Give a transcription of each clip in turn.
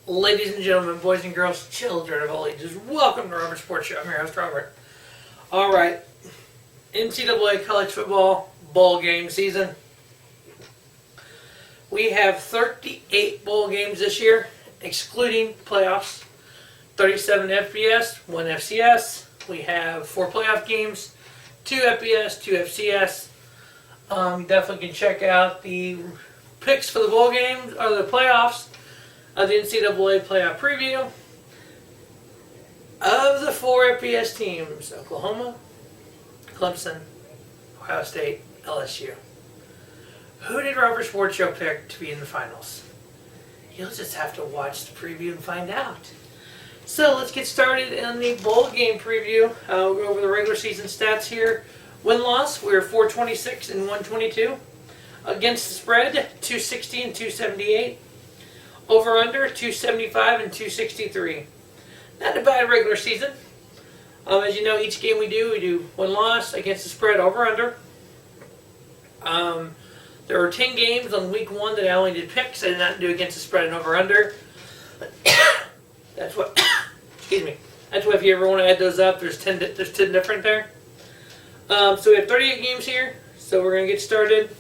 Ladies and gentlemen, boys and girls, children of all ages, welcome to Robert Sports Show. I'm your host, Robert. Alright, NCAA college football bowl game season. We have 38 bowl games this year, excluding playoffs. 37 FBS, 1 FCS. We have 4 playoff games, 2 FBS, 2 FCS. You definitely can check out the picks for the bowl games, or the playoffs, of the NCAA playoff preview. Of the 4 FBS teams, Oklahoma, Clemson, Ohio State, LSU. Who did Robert Sports Show pick to be in the finals? You'll just have to watch the preview and find out. So let's get started in the bowl game preview. We'll go over the regular season stats here. Win-loss, we're 426 and 122. Against the spread, 260 and 278. Over-under, 275 and 263. Not a bad regular season. As you know, each game we do win-loss, against the spread, over-under. There were 10 games on week 1 that I only did picks. I did not do against the spread and over-under. That's what, excuse me. That's why if you ever want to add those up, there's 10 different there. So we have 38 games here. So we're going to get started.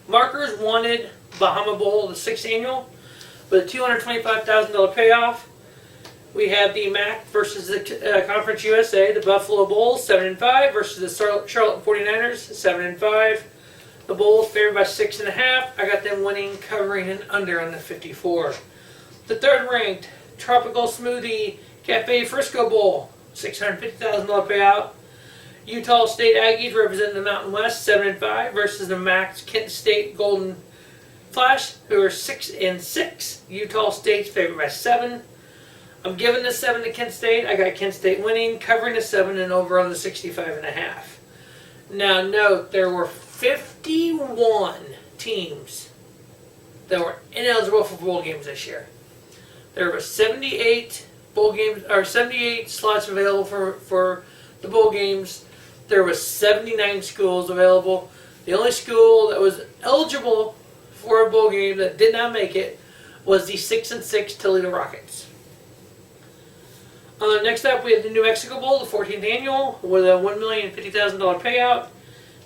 Markers wanted Bahama Bowl, the 6th annual, with a $225,000 payoff. We have the MAC versus the Conference USA, the Buffalo Bulls, 7-5, versus the Charlotte 49ers, 7-5. The Bulls favored by 6.5. I got them winning, covering, and under on the 54. The 3rd ranked Tropical Smoothie Cafe Frisco Bowl, $650,000 payout. Utah State Aggies representing the Mountain West, 7-5, versus the MAC Kent State Golden Flash, who are 6-6. Utah State's favored by 7. I'm giving the 7 to Kent State. I got Kent State winning, covering the 7 and over on the 65.5. Now note, there were 51 teams that were ineligible for bowl games this year. There were 78 bowl games, or 78 slots available for the bowl games. There were 79 schools available. The only school that was eligible for a bowl game that did not make it was the 6-6 Toledo Rockets. Next up, we have the New Mexico Bowl, the 14th annual, with a $1,050,000 payout.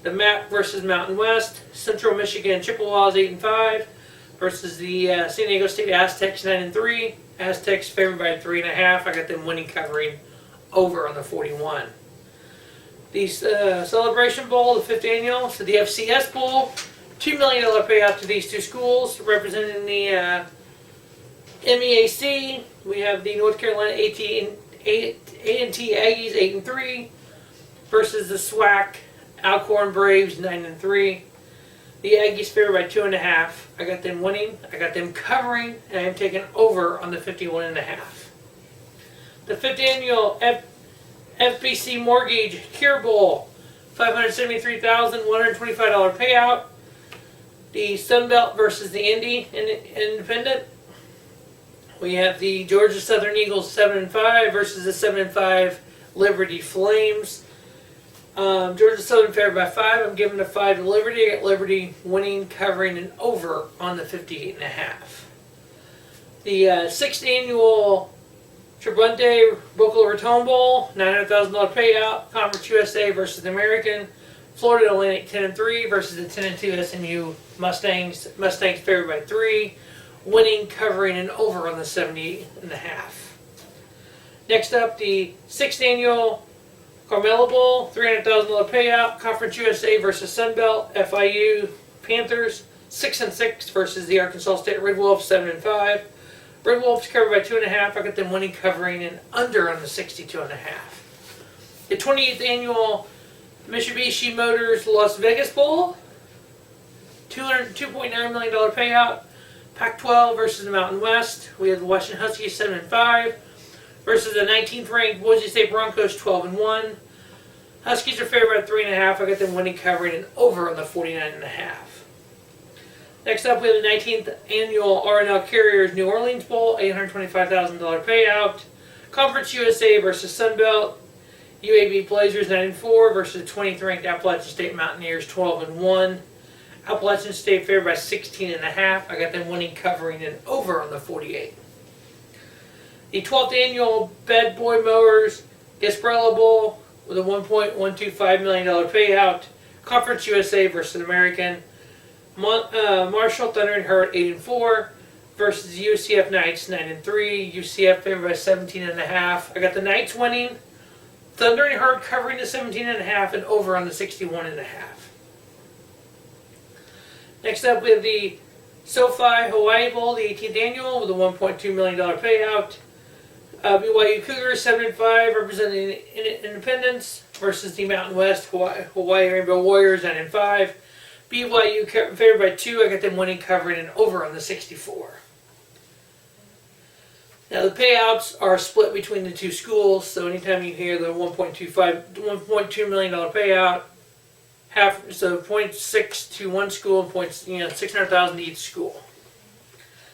The MAC versus Mountain West. Central Michigan Chippewas, 8-5, versus the San Diego State Aztecs, 9-3. Aztecs favored by 3.5. I got them winning, covering, over on the 41. The Celebration Bowl, the 5th annual, so the FCS Bowl. $2 million payout to these two schools, representing the MEAC. We have the North Carolina A&T Aggies, 8-3, versus the SWAC Alcorn Braves, 9-3. The Aggies favored by 2.5. I got them winning. I got them covering, and I am taking over on the 51.5. The 5th annual FBC Mortgage Cure Bowl, $573,125 payout. The Sun Belt versus the Indy Independent. We have the Georgia Southern Eagles, 7-5, versus the 7-5 Liberty Flames. Georgia Southern favored by 5. I'm giving the 5 to Liberty. I got Liberty winning, covering, and over on the 58.5. The 6th annual Trabunte Boca Raton Bowl, $900,000 payout. Conference USA versus the American. Florida Atlantic, 10-3, versus the 10-2 SMU Mustangs. Mustangs favored by 3. Winning, covering, and over on the 70.5. Next up, the 6th annual Carmelo Bowl, $300,000 payout. Conference USA versus Sunbelt. FIU Panthers, 6-6, versus the Arkansas State Red Wolves, 7-5. Red Wolves covered by 2.5. I got them winning, covering, and under on the 62.5. The 28th annual Mitsubishi Motors Las Vegas Bowl, $2.9 million payout. Pac-12 versus the Mountain West. We have the Washington Huskies 7-5 versus the 19th ranked Boise State Broncos 12-1. Huskies are favored by 3.5. I got them winning, covering, and over on the 49.5. Next up, we have the 19th annual R&L Carriers New Orleans Bowl, $825,000 payout. Conference USA versus Sunbelt. UAB Blazers 9-4 versus 20th ranked Appalachian State Mountaineers 12-1. Appalachian State favored by 16.5. I got them winning, covering, and over on the 48. The 12th annual Bed Boy Mowers Gasparilla Bowl with a $1.125 million payout. Conference USA versus American. Marshall Thunder and Hurt 8-4 versus UCF Knights 9-3. UCF favored by 17.5. I got the Knights winning. Thunder and Hurt covering the 17.5 and over on the 61.5. Next up, we have the SoFi Hawaii Bowl, the 18th annual, with a $1.2 million payout. BYU Cougars 7-5 representing Independence versus the Mountain West Hawaii Rainbow Warriors 9-5. BYU favored by 2. I got them winning, covering, and over on the 64. Now the payouts are split between the two schools, so anytime you hear the $1.2 million payout, half, so 0.6 to one school, $600,000 to each school.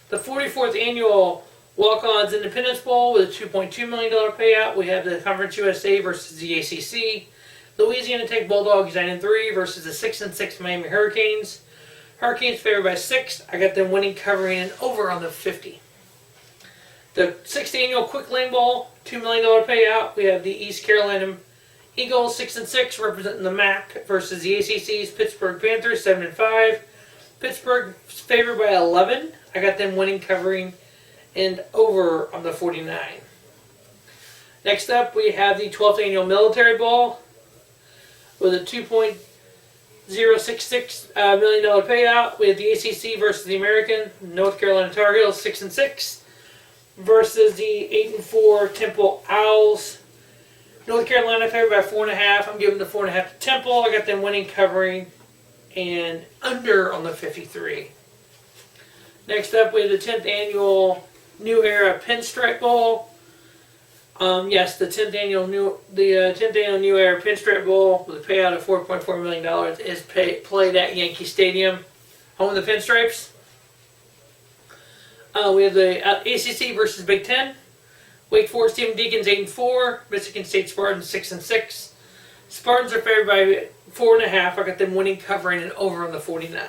The 44th annual Walk-Ons Independence Bowl with a $2.2 million payout. We have the Conference USA versus the ACC. Louisiana Tech Bulldogs 9-3 versus the 6-6 Miami Hurricanes. Hurricanes favored by 6. I got them winning, covering, and over on the 50. The 6th annual Quick Lane Bowl, $2 million payout. We have the East Carolina Eagles 6-6 representing the MAC versus the ACC's Pittsburgh Panthers 7-5. Pittsburgh favored by 11. I got them winning, covering, and over on the 49. Next up, we have the 12th annual Military Bowl with a $2.066 million payout. We have the ACC versus the American. North Carolina Tar Heels 6-6 versus the 8-4 Temple Owls. North Carolina favored by 4.5. I'm giving the 4.5 to Temple. I got them winning, covering, and under on the 53. Next up, we have the 10th annual New Era Pinstripe Bowl. Yes, the 10th annual New Era Pinstripe Bowl with a payout of $4.4 million is played at Yankee Stadium, home of the Pinstripes. We have the ACC versus Big Ten. Wake Forest Team Deacons 8-4. Michigan State Spartans 6-6. Spartans are favored by 4.5. I got them winning, covering, and over on the 49.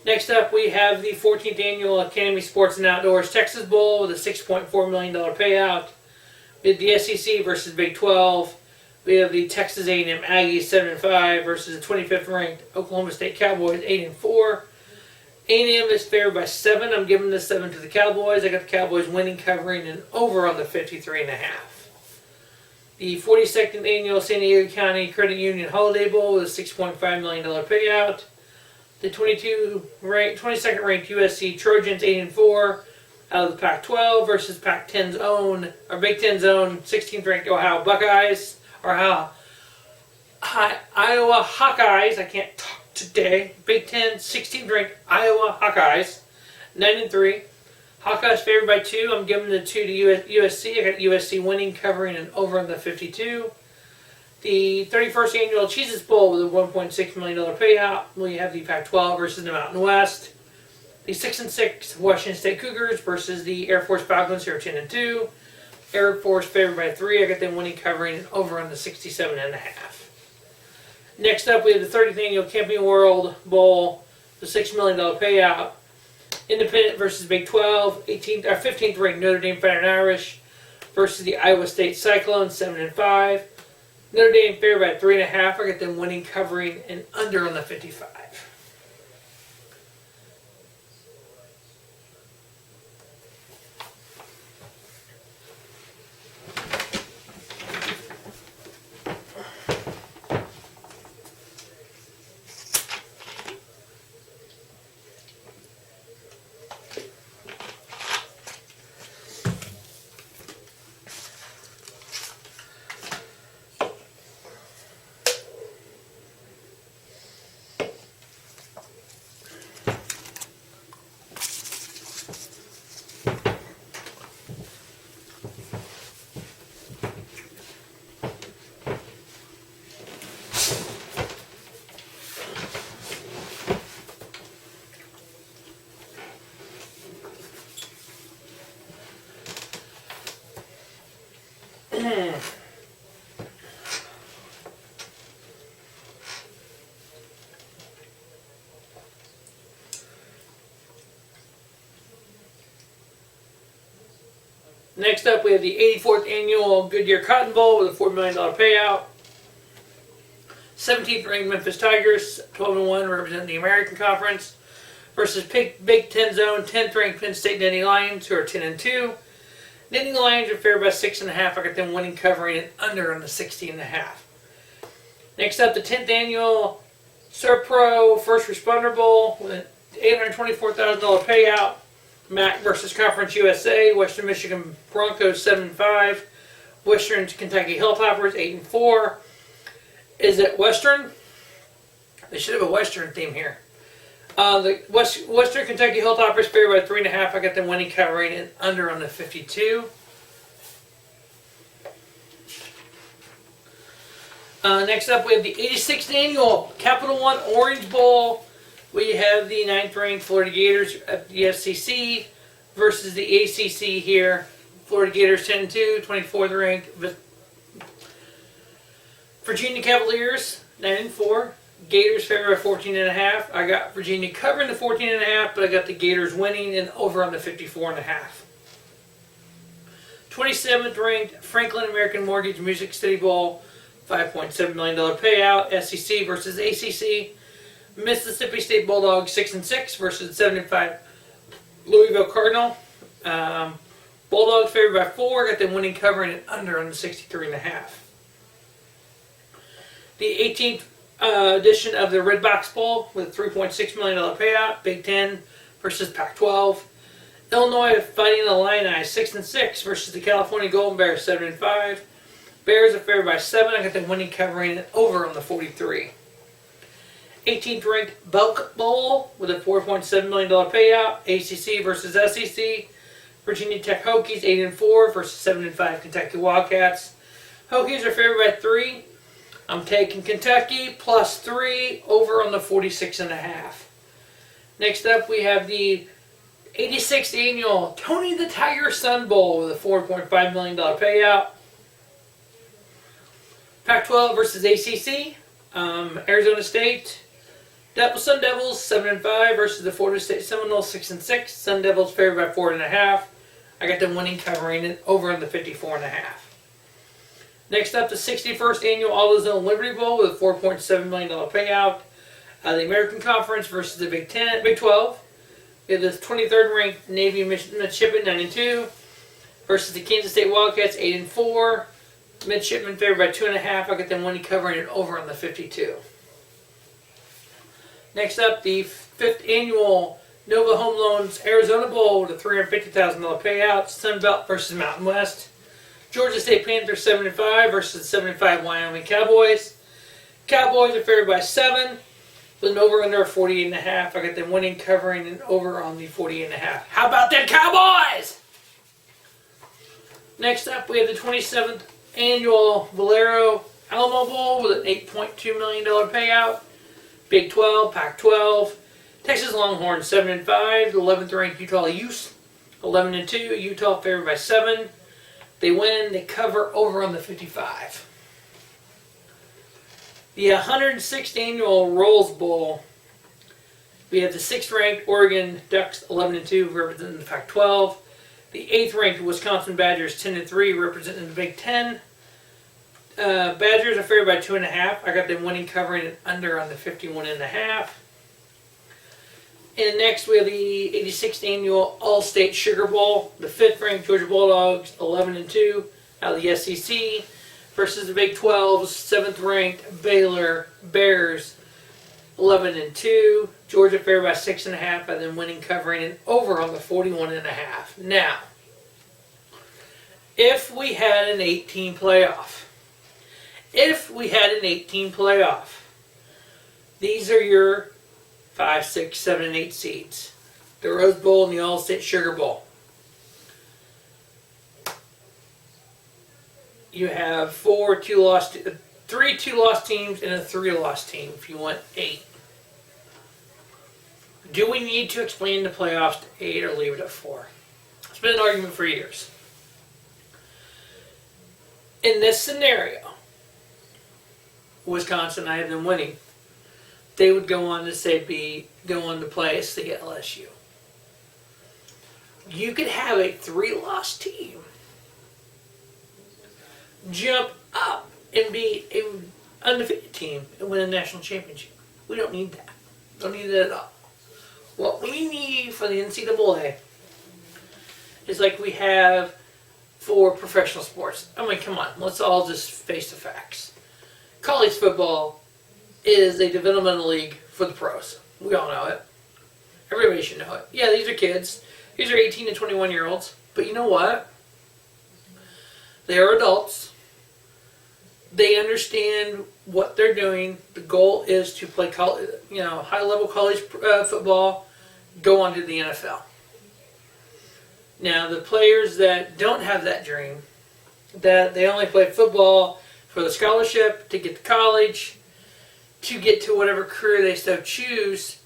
Next up, we have the 14th annual Academy Sports and Outdoors Texas Bowl with a $6.4 million payout. We have the SEC versus Big 12. We have the Texas A&M Aggies 7-5 versus the 25th ranked Oklahoma State Cowboys 8-4. A&M is favored by 7. I'm giving the 7 to the Cowboys. I got the Cowboys winning, covering, and over on the 53.5. The 42nd annual San Diego County Credit Union Holiday Bowl with a $6.5 million payout. The 22nd ranked USC Trojans 8-4 out of the Pac-12 versus Pac-10's own, or Big Ten's own 16th ranked Ohio Buckeyes, or Iowa Hawkeyes. I can't talk today. Big Ten 16th ranked Iowa Hawkeyes 9-3. Hawkeyes favored by 2. I'm giving the 2 to USC. I got USC winning, covering, and over on the 52. The 31st annual Cheez-Its Bowl with a $1.6 million payout. We have the Pac-12 versus the Mountain West. The 6-6 Washington State Cougars versus the Air Force Falcons here 10-2. Air Force favored by 3. I got them winning, covering, and over on the 67.5. Next up, we have the 30th annual Camping World Bowl, the $6 million payout. Independent versus Big 12. 15th ranked Notre Dame Fighting Irish versus the Iowa State Cyclones 7-5. Notre Dame favored by 3.5. I got them winning, covering, and under on the 55. Next up, we have the 84th Annual Goodyear Cotton Bowl with a $4 million payout. 17th ranked Memphis Tigers, 12-1, representing the American Conference, versus Big Ten Zone, 10th ranked Penn State Nittany Lions, who are 10-2. Nittany Lions are favored by 6.5. I got them winning, covering it under on the 60.5. Next up, the 10th Annual Serpro First Responder Bowl with an $824,000 payout. MAC versus Conference USA, Western Michigan Broncos 7-5, Western Kentucky Hilltoppers 8-4. Is it Western? They should have a Western theme here. The Western Kentucky Hilltoppers favored by 3.5. I got them winning, covering it under on the 52. Next up, we have the 86th Annual Capital One Orange Bowl. We have the 9th ranked Florida Gators at the SEC versus the ACC here. Florida Gators 10-2, 24th ranked Virginia Cavaliers 9-4. Gators favored by 14.5. I got Virginia covering the 14.5, but I got the Gators winning and over on the 54.5. 27th ranked Franklin American Mortgage Music City Bowl, $5.7 million payout. SEC versus ACC. Mississippi State Bulldogs 6-6 versus 7-5 Louisville Cardinal. Bulldogs favored by 4. Got them winning, covering it under on the 63.5. The 18th edition of the Red Box Bowl with a $3.6 million payout. Big Ten versus Pac-12. Illinois Fighting Illini 6-6 versus the California Golden Bears 7-5. Bears are favored by 7. I got them winning, covering it over on the 43. 18th ranked Belk Bowl with a $4.7 million payout. ACC versus SEC. Virginia Tech Hokies 8-4 versus 7-5 Kentucky Wildcats. Hokies are favored by 3. I'm taking Kentucky plus 3 over on the 46.5. Next up, we have the 86th Annual Tony the Tiger Sun Bowl with a $4.5 million payout. Pac-12 versus ACC. Arizona State Sun Devils 7-5 versus the Florida State Seminoles 6-6. Sun Devils favored by 4.5. I got them winning, covering it over on the 54.5. Next up, the 61st Annual AutoZone Liberty Bowl with a $4.7 million payout. The American Conference versus the Big 12. We have the 23rd ranked Navy Midshipmen 9-2 versus the Kansas State Wildcats 8-4. Midshipmen favored by 2.5. I got them winning, covering it over on the 52. Next up, the 5th Annual Nova Home Loans Arizona Bowl with a $350,000 payout. Sunbelt versus Mountain West. Georgia State Panthers 7-5 versus 7-5 Wyoming Cowboys. Cowboys are favored by 7 with an over-under of 48.5. I got them winning, covering and over on the 48.5. How about them Cowboys? Next up, we have the 27th Annual Valero Alamo Bowl with an $8.2 million payout. Big 12, Pac-12. Texas Longhorns 7-5. 11th ranked Utah Utes 11-2. Utah favored by 7. They win. They cover over on the 55. The 106th Annual Rose Bowl. We have the 6th ranked Oregon Ducks 11-2 representing the Pac-12. The 8th ranked Wisconsin Badgers 10-3 representing the Big Ten. Badgers are favored by 2.5. I got them winning, covering it under on the 51.5. And next we have the 86th Annual All-State Sugar Bowl. The 5th ranked Georgia Bulldogs 11-2 out of the SEC versus the Big 12's 7th ranked Baylor Bears 11-2. Georgia favored by 6.5, and then winning, covering it over on the 41.5. Now, if we had an 18 playoff, these are your 5, 6, 7, and 8 seeds. The Rose Bowl and the All-State Sugar Bowl. You have 3 two-loss teams and a 3-loss team if you want 8. Do we need to explain the playoffs to 8 or leave it at 4? It's been an argument for years. In this scenario, Wisconsin, I have them winning. They would go on to go on to play a state at LSU. You could have a 3-loss team jump up and be an undefeated team and win a national championship. We don't need that. Don't need that at all. What we need for the NCAA is like we have for professional sports. I mean, come on, let's all just face the facts. College football is a developmental league for the pros. We all know it. Everybody should know it. Yeah, these are kids. These are 18 to 21-year-olds. But you know what? They are adults. They understand what they're doing. The goal is to play high-level college football, go on to the NFL. Now, the players that don't have that dream, that they only play football for the scholarship, to get to college, to get to whatever career they so choose,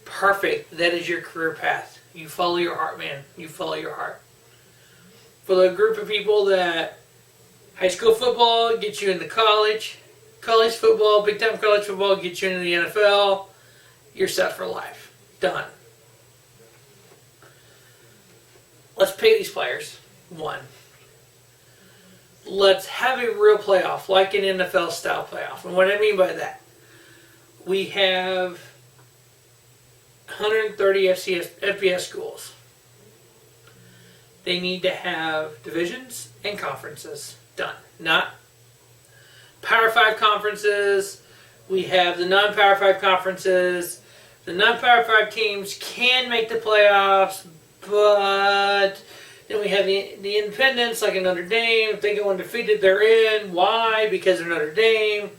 perfect. That is your career path. You follow your heart, man. You follow your heart. For the group of people that high school football gets you into college football, big-time college football gets you into the NFL, you're set for life. Done. Let's pay these players. 1. Let's have a real playoff, like an NFL-style playoff. And what I mean by that, we have 130 FBS schools. They need to have divisions and conferences. Done. Not Power 5 conferences. We have the non-Power 5 conferences. The non-Power 5 teams can make the playoffs, but then we have the independents, like in Notre Dame. If they go undefeated, they're in. Why? Because they're Notre Dame.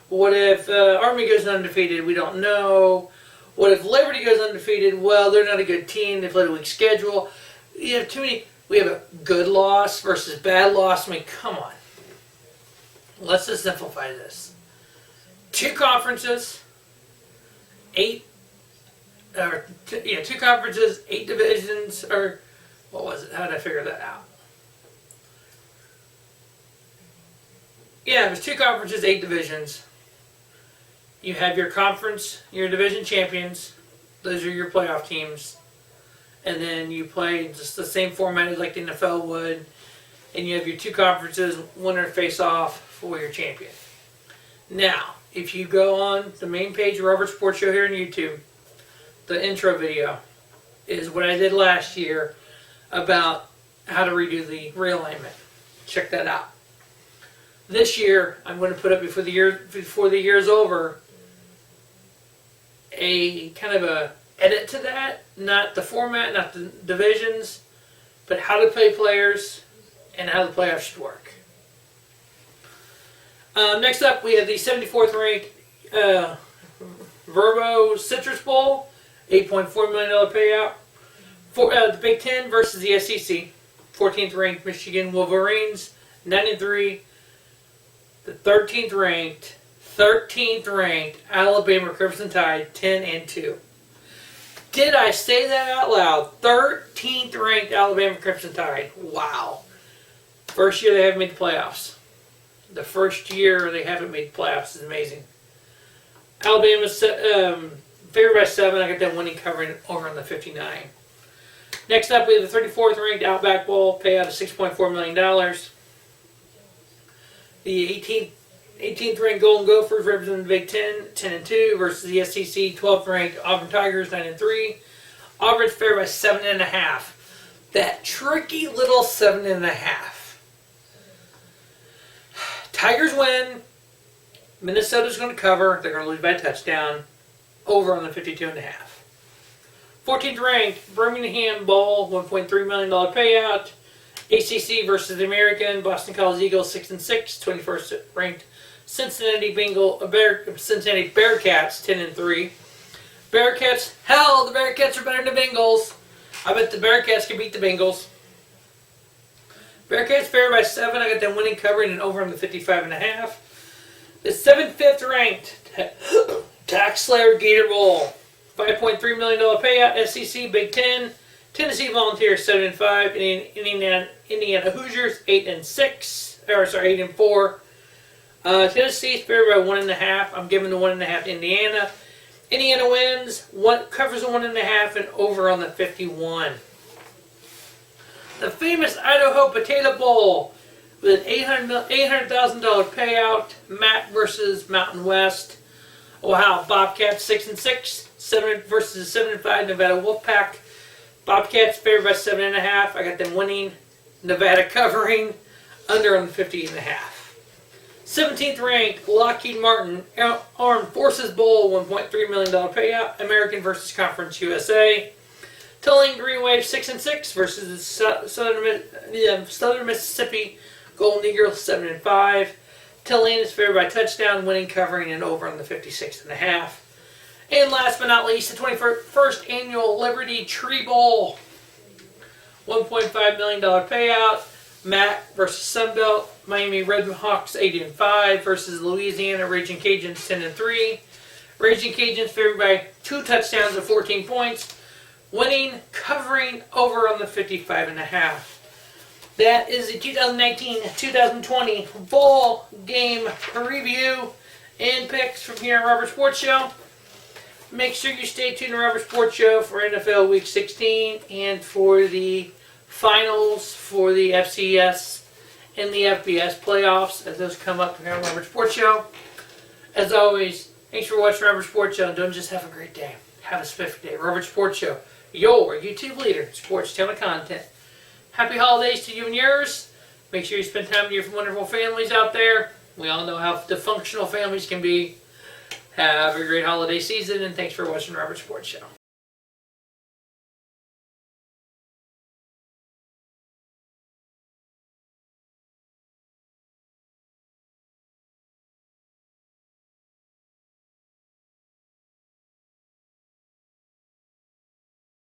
What if Army goes undefeated? We don't know. What if Liberty goes undefeated? Well, they're not a good team. They played a weak schedule. You have too many. We have a good loss versus bad loss. I mean, come on. Let's just simplify this. 2 conferences, 2 conferences, 8 divisions, or what was it? How did I figure that out? Yeah, it was 2 conferences, 8 divisions. You have your conference, your division champions. Those are your playoff teams. And then you play just the same format as like the NFL would. And you have your 2 conferences, winner face off for your champion. Now, if you go on the main page of Robert Sports Show here on YouTube, the intro video is what I did last year about how to redo the realignment. Check that out. This year, I'm going to put up before the year is over, a kind of a edit to that. Not the format, not the divisions, but how to play players and how the playoffs should work. Next up, we have the 74th ranked Verbo Citrus Bowl, $8.4 million payout. The Big Ten versus the SEC. 14th ranked Michigan Wolverines, 9-3. The 13th ranked Alabama Crimson Tide, 10-2. Did I say that out loud? 13th ranked Alabama Crimson Tide. Wow. First year they haven't made the playoffs. The first year they haven't made the playoffs is amazing. Alabama's favored by 7. I got them winning covering over on the 59. Next up, we have the 34th ranked Outback Bowl, payout of $6.4 million. The 18th ranked Golden Gophers representing the Big Ten, 10-2, versus the SEC 12th ranked Auburn Tigers, 9-3. Auburn's favored by 7.5. That tricky little 7.5. Tigers win. Minnesota's going to cover. They're going to lose by a touchdown. Over on the 52.5. 14th ranked Birmingham Bowl, $1.3 million payout. ACC versus the American. Boston College Eagles 6-6. 21st ranked Cincinnati Bearcats 10-3. Bearcats, hell, the Bearcats are better than the Bengals. I bet the Bearcats can beat the Bengals. Bearcats favored by 7. I got them winning covering and over on the 55.5. The 5th ranked Tax Slayer Gator Bowl, $5.3 million payout. SEC Big Ten Tennessee Volunteers 7-5. Indiana Hoosiers 8-6. 8-4. Tennessee's favored by 1.5. I'm giving the 1.5 to Indiana. Indiana wins. Covers the 1.5 and over on the 51. The famous Idaho Potato Bowl with an $800,000 payout. Matt versus Mountain West. Ohio Bobcats 6-6. 7 versus 7-5 Nevada Wolfpack. Bobcats favored by 7.5. I got them winning. Nevada covering. Under on the 50.5. 17th ranked Lockheed Martin Armed Forces Bowl, $1.3 million payout. American versus Conference USA. Tulane Green Wave 6-6 versus the Southern Mississippi Golden Eagles 7-5. Tulane is favored by touchdown, winning, covering, and over on the 56.5. And last but not least, the 21st annual Liberty Tree Bowl, $1.5 million payout. Matt versus Sunbelt. Miami Redhawks 8-5 versus Louisiana Raging Cajuns 10-3. Raging Cajuns favored by 2 touchdowns and 14 points. Winning, covering, over on the 55.5. That is the 2019-2020 bowl game preview and picks from here on Robert Sports Show. Make sure you stay tuned to Robert Sports Show for NFL Week 16 and for the finals for the FCS and the FBS playoffs as those come up here on Robert Sports Show. As always, thanks for watching Robert Sports Show. Don't just have a great day. Have a specific day. Robert Sports Show, your YouTube leader, sports channel content. Happy holidays to you and yours. Make sure you spend time with your wonderful families out there. We all know how dysfunctional families can be. Have a great holiday season, and thanks for watching Robert Sports Show.